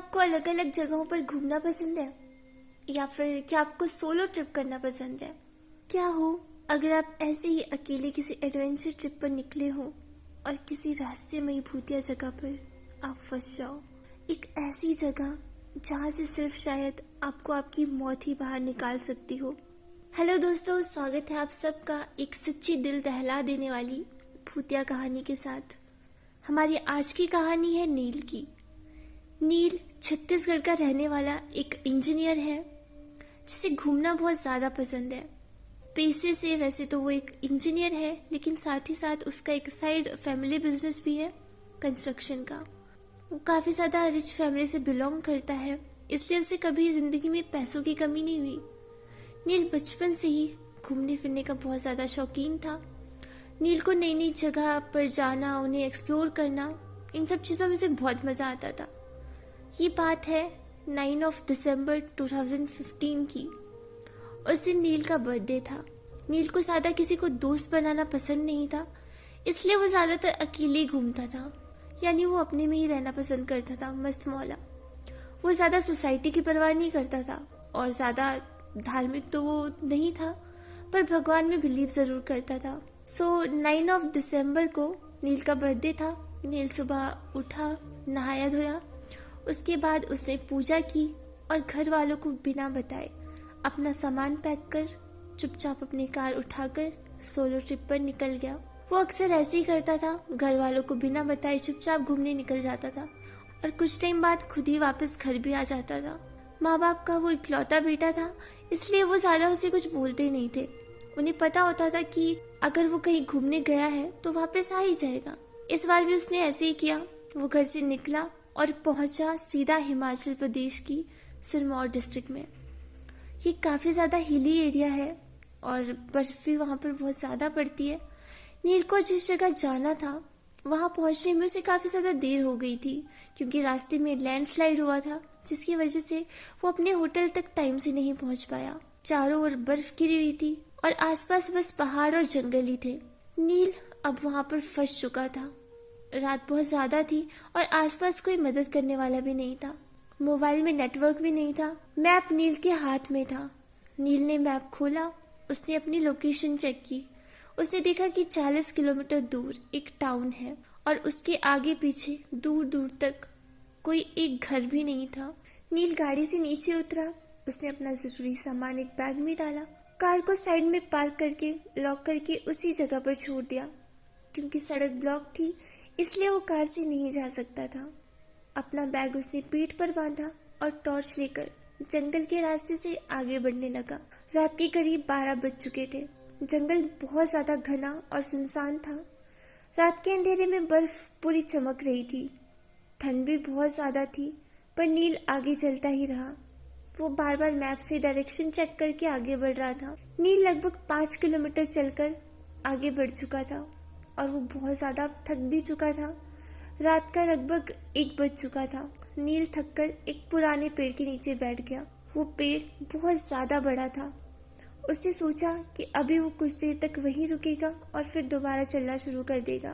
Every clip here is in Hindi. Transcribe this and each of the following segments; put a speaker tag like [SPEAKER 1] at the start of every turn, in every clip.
[SPEAKER 1] आपको अलग अलग जगहों पर घूमना पसंद है, या फिर क्या आपको सोलो ट्रिप करना पसंद है? क्या हो अगर आप ऐसे ही अकेले किसी एडवेंचर ट्रिप पर निकले हो और किसी रहस्यमयी भूतिया जगह पर आप फंस जाओ, एक ऐसी जगह जहाँ से सिर्फ शायद आपको आपकी मौत ही बाहर निकाल सकती हो। हेलो दोस्तों, स्वागत है आप सबका एक सच्ची दिल दहला देने वाली भूतिया कहानी के साथ। हमारी आज की कहानी है नील की। नील छत्तीसगढ़ का रहने वाला एक इंजीनियर है जिसे घूमना बहुत ज़्यादा पसंद है। पेशे से वैसे तो वो एक इंजीनियर है, लेकिन साथ ही साथ उसका एक साइड फैमिली बिजनेस भी है कंस्ट्रक्शन का। वो काफ़ी ज़्यादा रिच फैमिली से बिलोंग करता है, इसलिए उसे कभी ज़िंदगी में पैसों की कमी नहीं हुई। नील बचपन से ही घूमने फिरने का बहुत ज़्यादा शौकीन था। नील को नई नई जगह पर जाना, उन्हें एक्सप्लोर करना, इन सब चीज़ों में से बहुत मज़ा आता था। ये बात है 9 दिसंबर 2015 की। उस दिन नील का बर्थडे था। नील को ज़्यादा किसी को दोस्त बनाना पसंद नहीं था, इसलिए वो ज़्यादातर अकेले ही घूमता था, यानी वो अपने में ही रहना पसंद करता था, मस्त मौला। वो ज़्यादा सोसाइटी की परवाह नहीं करता था और ज़्यादा धार्मिक तो वो नहीं था, पर भगवान में बिलीव ज़रूर करता था। 9 दिसंबर को नील का बर्थडे था। नील सुबह उठा, नहाया धोया, उसके बाद उसने पूजा की और घर वालों को बिना बताए अपना सामान पैक कर चुपचाप अपनी कार उठाकर सोलो ट्रिप पर निकल गया। वो अक्सर ऐसे ही करता था, घर वालों को बिना बताए चुपचाप घूमने निकल जाता था और कुछ टाइम बाद खुद ही वापस घर भी आ जाता था। माँ बाप का वो इकलौता बेटा था, इसलिए वो ज़्यादा उसे कुछ बोलते नहीं थे। उन्हें पता होता था कि अगर वो कहीं घूमने गया है तो वापस आ ही जाएगा। इस बार भी उसने ऐसे ही किया। वो घर से निकला और पहुंचा सीधा हिमाचल प्रदेश की सिरमौर डिस्ट्रिक्ट में। ये काफ़ी ज़्यादा हिली एरिया है और बर्फ़ भी वहाँ पर बहुत ज़्यादा पड़ती है। नील को जिस जगह जाना था वहाँ पहुँचने में उसे काफ़ी ज़्यादा देर हो गई थी, क्योंकि रास्ते में लैंडस्लाइड हुआ था, जिसकी वजह से वो अपने होटल तक टाइम से नहीं पहुँच पाया। चारों ओर बर्फ़ गिरी हुई थी और आसपास बस पहाड़ और जंगल ही थे। नील अब वहाँ पर फंस चुका था। रात बहुत ज़्यादा थी और आसपास कोई मदद करने वाला भी नहीं था। मोबाइल में नेटवर्क भी नहीं था। मैप नील के हाथ में था। नील ने मैप खोला, उसने अपनी लोकेशन चेक की। उसने देखा कि 40 किलोमीटर दूर एक टाउन है और उसके आगे पीछे दूर दूर तक कोई एक घर भी नहीं था। नील गाड़ी से नीचे उतरा। उसने अपना ज़रूरी सामान एक बैग में डाला, कार को साइड में पार्क करके लॉक करके उसी जगह पर छोड़ दिया। क्योंकि सड़क ब्लॉक थी, इसलिए वो कार से नहीं जा सकता था। अपना बैग उसने पीठ पर बांधा और टॉर्च लेकर जंगल के रास्ते से आगे बढ़ने लगा। रात के करीब 12 बज चुके थे। जंगल बहुत ज़्यादा घना और सुनसान था। रात के अंधेरे में बर्फ पूरी चमक रही थी। ठंड भी बहुत ज़्यादा थी, पर नील आगे चलता ही रहा। वो बार बार मैप से डायरेक्शन चेक करके आगे बढ़ रहा था। नील लगभग 5 किलोमीटर चलकर आगे बढ़ चुका था और वो बहुत ज़्यादा थक भी चुका था। रात का लगभग 1 बज चुका था। नील थककर एक पुराने पेड़ के नीचे बैठ गया। वो पेड़ बहुत ज़्यादा बड़ा था। उसने सोचा कि अभी वो कुछ देर तक वहीं रुकेगा और फिर दोबारा चलना शुरू कर देगा।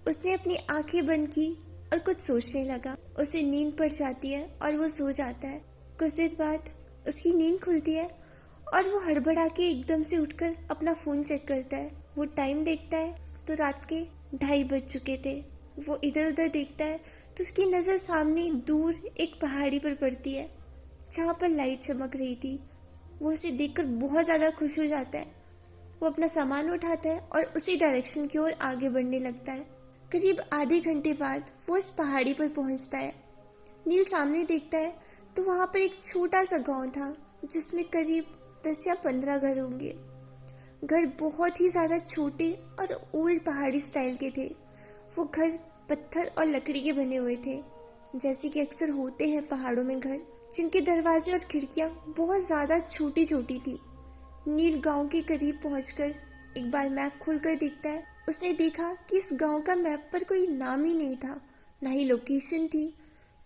[SPEAKER 1] उसने अपनी आंखें बंद की और कुछ सोचने लगा। उसे नींद पड़ जाती है और वो सो जाता है। कुछ देर बाद उसकी नींद खुलती है और वो हड़बड़ा के एकदम से उठकर अपना फ़ोन चेक करता है। वो टाइम देखता है तो रात के 2:30 बज चुके थे। वो इधर उधर देखता है तो उसकी नज़र सामने दूर एक पहाड़ी पर पड़ती है जहाँ पर लाइट चमक रही थी। वो उसे देखकर बहुत ज़्यादा खुश हो जाता है। वो अपना सामान उठाता है और उसी डायरेक्शन की ओर आगे बढ़ने लगता है। करीब आधे घंटे बाद वो इस पहाड़ी पर पहुँचता है। नील सामने देखता है तो वहाँ पर एक छोटा सा गाँव था जिसमें करीब 10 या 15 घर होंगे। घर बहुत ही ज़्यादा छोटे और ओल्ड पहाड़ी स्टाइल के थे। वो घर पत्थर और लकड़ी के बने हुए थे, जैसे कि अक्सर होते हैं पहाड़ों में घर, जिनके दरवाजे और खिड़कियाँ बहुत ज़्यादा छोटी छोटी थी। नील गांव के करीब पहुंचकर एक बार मैप खोलकर देखता है। उसने देखा कि इस गांव का मैप पर कोई नाम ही नहीं था, ना ही लोकेशन थी।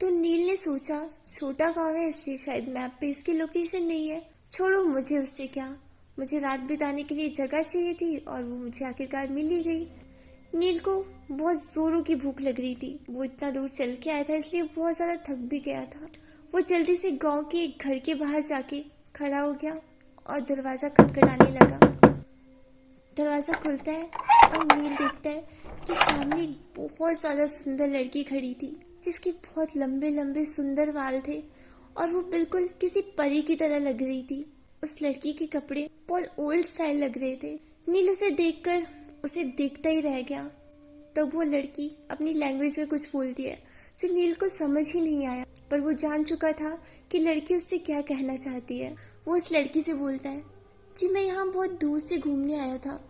[SPEAKER 1] तो नील ने सोचा, छोटा गाँव है इसलिए शायद मैप पे इसकी लोकेशन नहीं है। छोड़ो, मुझे उससे क्या, मुझे रात बिताने के लिए जगह चाहिए थी और वो मुझे आखिरकार मिल ही गई। नील को बहुत जोरों की भूख लग रही थी। वो इतना दूर चल के आया था, इसलिए बहुत ज़्यादा थक भी गया था। वो जल्दी से गांव के एक घर के बाहर जाके खड़ा हो गया और दरवाजा खटखटाने लगा। दरवाजा खुलता है और नील देखता है कि सामने एक बहुत ज्यादा सुंदर लड़की खड़ी थी, जिसके बहुत लंबे लंबे सुंदर बाल थे और वो बिल्कुल किसी परी की तरह लग रही थी। उस लड़की के कपड़े बहुत ओल्ड स्टाइल लग रहे थे। नील उसे देखकर उसे देखता ही रह गया। तब वो लड़की अपनी लैंग्वेज में कुछ बोलती है जो नील को समझ ही नहीं आया, पर वो जान चुका था कि लड़की उससे क्या कहना चाहती है। वो उस लड़की से बोलता है, जी मैं यहाँ बहुत दूर से घूमने आया था,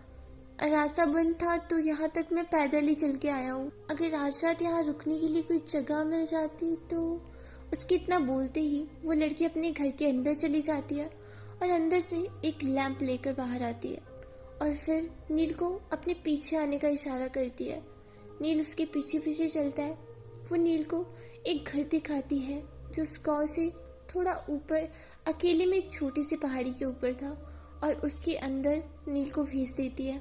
[SPEAKER 1] रास्ता बंद था तो यहाँ तक मैं पैदल ही चल के आया हूँ। अगर आज रात यहाँ रुकने के लिए कोई जगह मिल जाती तो। उसके इतना बोलते ही वो लड़की अपने घर के अंदर चली जाती है और अंदर से एक लैंप लेकर बाहर आती है और फिर नील को अपने पीछे आने का इशारा करती है। नील उसके पीछे पीछे चलता है। वो नील को एक घर दिखाती है जो उस गाँव से थोड़ा ऊपर अकेले में एक छोटी सी पहाड़ी के ऊपर था और उसके अंदर नील को भेज देती है।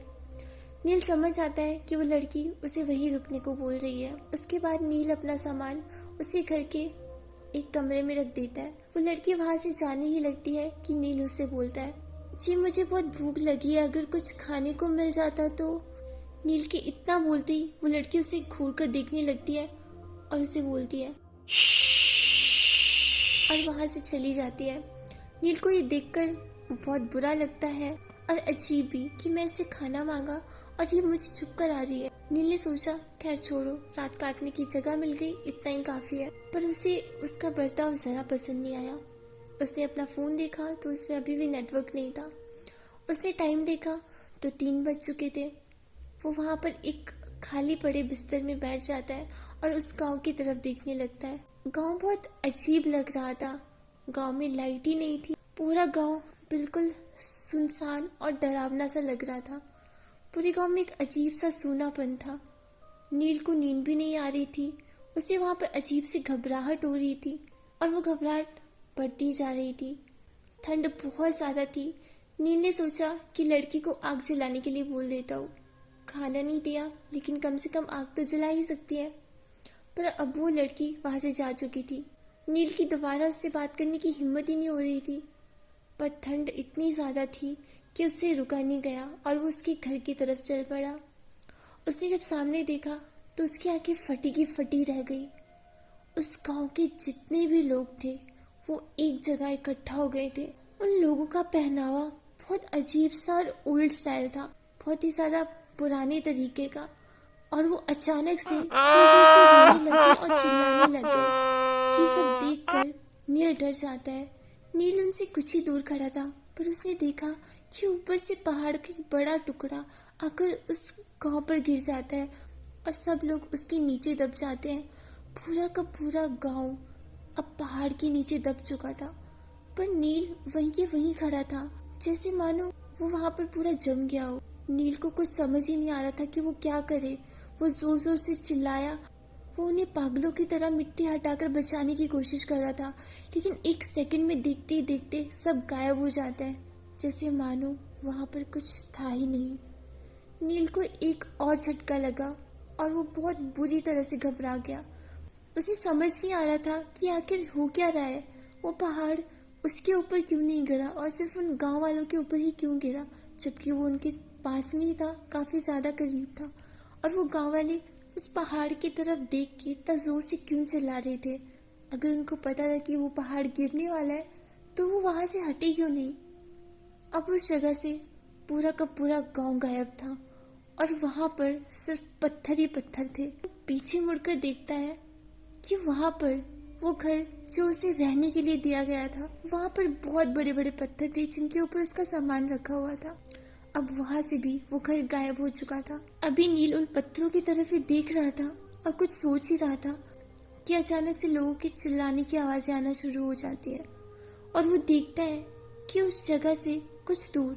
[SPEAKER 1] नील समझ आता है कि वो लड़की उसे वहीं रुकने को बोल रही है। उसके बाद नील अपना सामान उसी घर के एक कमरे में रख देता है। वो लड़की वहां से जाने ही लगती है कि नील उससे बोलता है, जी मुझे बहुत भूख लगी है, अगर कुछ खाने को मिल जाता तो। नील के इतना बोलते ही वो लड़की उसे घूर कर देखने लगती है और उसे बोलती है और वहां से चली जाती है। नील को ये देखकर बहुत बुरा लगता है और अजीब भी कि मैं इससे खाना मांगा और ये मुझे छुप कर आ रही है। नील ने सोचा खैर छोड़ो, रात काटने की जगह मिल गई, इतना ही काफी है। पर उसे उसका बर्ताव जरा पसंद नहीं आया। उसने अपना फोन देखा तो उसमें अभी भी नेटवर्क नहीं था। उसने टाइम देखा तो 3 बज चुके थे। वो वहां पर एक खाली पड़े बिस्तर में बैठ जाता है और उस गांव की तरफ देखने लगता है। गांव बहुत अजीब लग रहा था। गांव में लाइट ही नहीं थी। पूरा गांव बिल्कुल सुनसान और डरावना सा लग रहा था। पूरे गांव में एक अजीब सा सूनापन था। नील को नींद भी नहीं आ रही थी। उसे वहां पर अजीब सी घबराहट हो रही थी और वो घबराहट बढ़ती जा रही थी। ठंड बहुत ज्यादा थी। नील ने सोचा कि लड़की को आग जलाने के लिए बोल देता हूँ। खाना नहीं दिया लेकिन कम से कम आग तो जला ही सकती है। पर अब वो लड़की वहां से जा चुकी थी। नील की दोबारा उससे बात करने की हिम्मत ही नहीं हो रही थी। पर ठंड इतनी ज्यादा थी कि उससे रुका नहीं गया और वो उसके घर की तरफ चल पड़ा। उसने जब सामने देखा तो उसकी आंखें फटी की फटी रह गई। उस गांव के जितने भी लोग थे वो एक जगह इकट्ठा हो गए थे। उन लोगों का पहनावा बहुत अजीब सा और ओल्ड स्टाइल था, बहुत ही ज्यादा पुराने तरीके का। और वो अचानक से जोर से रोने लगे और चिल्लाने लग गए। ये सब देखकर नील डर जाता है। नील उनसे कुछ ही दूर खड़ा था पर उसने देखा कि ऊपर से पहाड़ का एक बड़ा टुकड़ा आकर उस गांव पर गिर जाता है और सब लोग उसके नीचे दब जाते हैं। पूरा का पूरा गांव अब पहाड़ के नीचे दब चुका था, पर नील वहीं के वहीं खड़ा था, जैसे मानो वो वहां पर पूरा जम गया हो। नील को कुछ समझ ही नहीं आ रहा था कि वो क्या करे। वो जोर जोर से चिल्लाया। वो उन्हें पागलों की तरह मिट्टी हटाकर बचाने की कोशिश कर रहा था, लेकिन एक सेकंड में देखते ही देखते सब गायब हो जाता है, जैसे मानो वहां पर कुछ था ही नहीं। नील को एक और झटका लगा और वो बहुत बुरी तरह से घबरा गया। उसे समझ नहीं आ रहा था कि आखिर हो क्या रहा है। वो पहाड़ उसके ऊपर क्यों नहीं गिरा और सिर्फ उन गांव वालों के ऊपर ही क्यों गिरा, जबकि वो उनके पास में ही था, काफी ज्यादा करीब था। और वो गांव वाले उस पहाड़ की तरफ देख के इतना जोर से क्यों चिल्ला रहे थे। अगर उनको पता था कि वो पहाड़ गिरने वाला है तो वो वहां से हटे क्यों नहीं। अब उस जगह से पूरा का पूरा गांव गायब था और वहां पर सिर्फ पत्थर ही पत्थर थे। पीछे मुड़कर देखता है कि वहां पर वो घर जो उसे रहने के लिए दिया गया था, वहां पर बहुत बड़े बड़े पत्थर थे जिनके ऊपर उसका सामान रखा हुआ था। अब वहां से भी वो घर गायब हो चुका था। अभी नील उन पत्थरों की तरफ ही देख रहा था और कुछ सोच ही रहा था कि अचानक से लोगों के चिल्लाने की आवाजें आना शुरू हो जाती है और वो देखता है कि उस जगह से कुछ दूर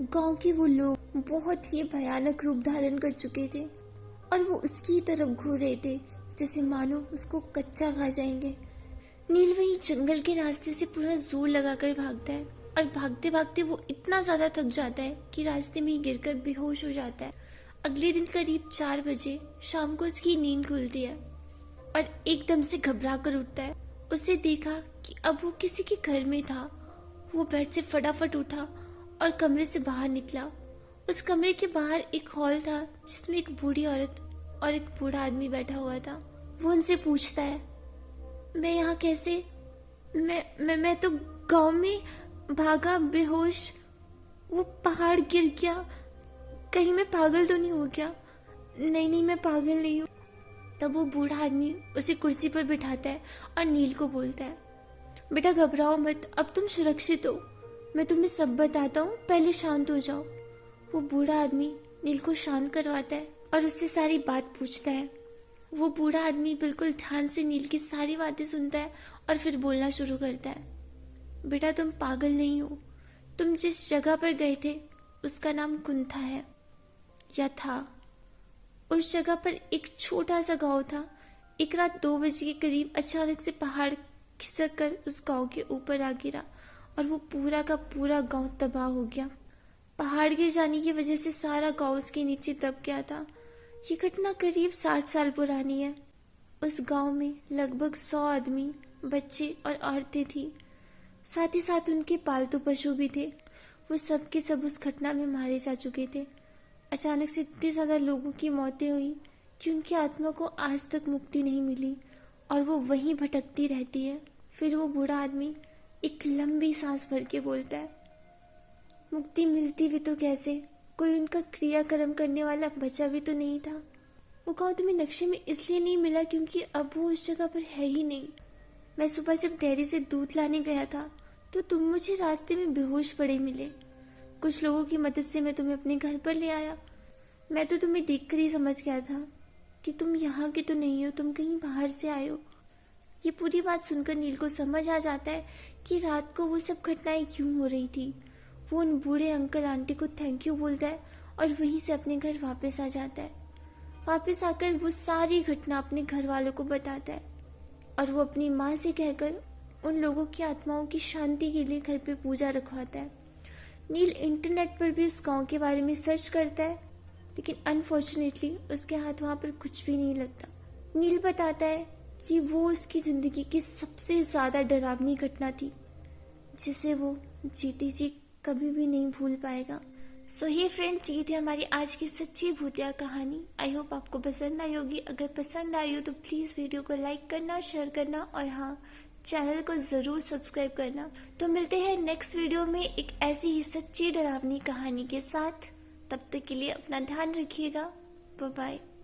[SPEAKER 1] गांव के वो लोग बहुत ही भयानक रूप धारण कर चुके थे और वो उसकी तरफ घूर रहे थे, जैसे मानो उसको कच्चा खा जाएंगे। नील वही जंगल के रास्ते से पूरा जोर लगाकर भागता है और भागते भागते वो इतना ज्यादा थक जाता है कि रास्ते में ही गिरकर बेहोश हो जाता है। अगले दिन करीब 4 बजे शाम को उसकी नींद खुलती है और एकदम से घबरा कर उठता है। उसे देखा कि अब वो किसी के घर में था। वो बेड से फटाफट उठा और कमरे से बाहर निकला। उस कमरे के बाहर एक हॉल था जिसमें एक बूढ़ी औरत और एक बूढ़ा आदमी बैठा हुआ था। वो उनसे पूछता है, मैं यहाँ कैसे? मैं तो गांव में भागा बेहोश, वो पहाड़ गिर गया, कहीं मैं पागल तो नहीं हो गया? नहीं नहीं, मैं पागल नहीं हूँ। तब वो बूढ़ा आदमी उसे कुर्सी पर बिठाता है और नील को बोलता है, बेटा घबराओ मत, अब तुम सुरक्षित हो, मैं तुम्हें सब बताता हूँ, पहले शांत हो जाओ। वो बूढ़ा आदमी नील को शांत करवाता है और उससे सारी बात पूछता है। वो बूढ़ा आदमी बिल्कुल ध्यान से नील की सारी बातें सुनता है और फिर बोलना शुरू करता है, बेटा तुम पागल नहीं हो, तुम जिस जगह पर गए थे उसका नाम कुंथा है या था। उस जगह पर एक छोटा सा गांव था। एक रात 2 बजे के करीब अचानक से पहाड़ खिसक कर उस गांव के ऊपर आ गिरा और वो पूरा का पूरा गांव तबाह हो गया। पहाड़ गिर जाने की वजह से सारा गांव उसके नीचे दब गया था। ये घटना करीब 60 साल पुरानी है। उस गांव में लगभग 100 आदमी, बच्चे और औरतें थी। साथ ही साथ उनके पालतू पशु भी थे। वो सब के सब उस घटना में मारे जा चुके थे। अचानक से इतने ज्यादा लोगों की मौतें हुई कि उनकी आत्मा को आज तक मुक्ति नहीं मिली और वो वहीं भटकती रहती है। फिर वो बूढ़ा आदमी एक लंबी सांस भर के बोलता है, मुक्ति मिलती भी तो कैसे, कोई उनका क्रियाकर्म करने वाला बचा भी तो नहीं था। वो गाँव तुम्हें नक्शे में इसलिए नहीं मिला क्योंकि अब वो उस जगह पर है ही नहीं। मैं सुबह जब डेयरी से दूध लाने गया था तो तुम मुझे रास्ते में बेहोश पड़े मिले। कुछ लोगों की मदद से मैं तुम्हें अपने घर पर ले आया। मैं तो तुम्हें देखकर ही समझ गया था कि तुम यहाँ के तो नहीं हो, तुम कहीं बाहर से आए हो। ये पूरी बात सुनकर नील को समझ आ जाता है कि रात को वो सब घटनाएं क्यों हो रही थी। वो उन बूढ़े अंकल आंटी को थैंक यू बोलता है और वहीं से अपने घर वापस आ जाता है। वापस आकर वो सारी घटना अपने घर वालों को बताता है और वो अपनी माँ से कहकर उन लोगों की आत्माओं की शांति के लिए घर पे पूजा रखवाता है। नील इंटरनेट पर भी उस गांव के बारे में सर्च करता है, लेकिन अनफॉर्चुनेटली उसके हाथ वहां पर कुछ भी नहीं लगता। नील बताता है कि वो उसकी जिंदगी की सबसे ज्यादा डरावनी घटना थी जिसे वो जीती जी कभी भी नहीं भूल पाएगा। सो ये फ्रेंड्स, ये थी हमारी आज की सच्ची भूतिया कहानी। आई होप आपको पसंद आई होगी। अगर पसंद आई हो तो प्लीज वीडियो को लाइक करना, शेयर करना और हाँ, चैनल को जरूर सब्सक्राइब करना। तो मिलते हैं नेक्स्ट वीडियो में एक ऐसी ही सच्ची डरावनी कहानी के साथ। तब तक के लिए अपना ध्यान रखिएगा। Bye bye.